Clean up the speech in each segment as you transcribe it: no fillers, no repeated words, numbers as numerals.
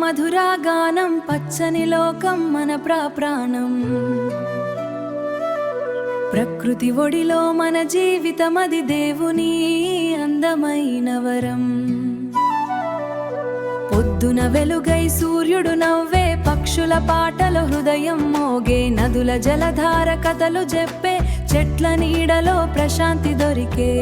మధురాగానం పచ్చని లోకం మన ప్రాణం. ప్రకృతి ఒడిలో మన జీవితమది దేవుని అందమైన వరం. పొద్దున వెలుగై సూర్యుడు నవ్వే, పక్షుల పాటలు హృదయం మోగే, నదుల జలధార కథలు చెప్పే, చెట్ల నీడలో ప్రశాంతి దొరికే.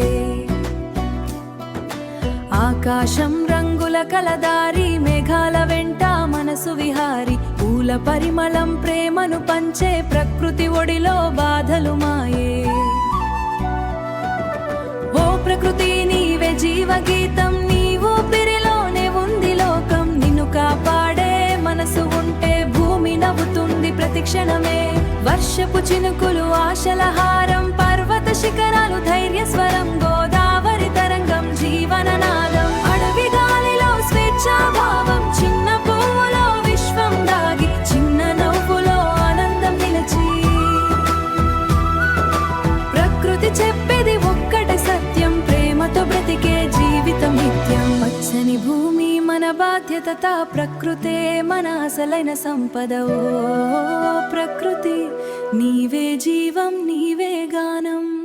ఆకాశం రంగుల కలదారి, మేఘాల వెంట మనసు విహారి, పూల పరిమళం ప్రేమను పంచే, ప్రకృతి ఒడిలో బాధలు మాయే. ఓ ప్రకృతి నీవే జీవగీతం, నీ ఊపిరిలోనే ఉంది లోకం. నిన్ను కాపాడే మనసు ఉంటే భూమి నవ్వుతుంది ప్రతి క్షణమే. వర్షపు చినుకులు ఆశల హారం, పర్వత శిఖరాలు ధైర్య స్వరం, గోదావరి తరంగం జీవన నాదం. అడవి గాలిలో స్వేచ్ఛాభావం, చిన్న పువ్వులో విశ్వం దాగి, చిన్న నవ్వులో ఆనందం నిలిచి. ప్రకృతి చెప్పేది ఒక్కటి సత్యం, ప్రేమతో బ్రతికే జీవితం నిత్యం. పచ్చని భూమి మన బాధ్యత, ప్రకృతే మన అసలైన సంపద. ఓ ప్రకృతి నీవే జీవం, నీవే గానం.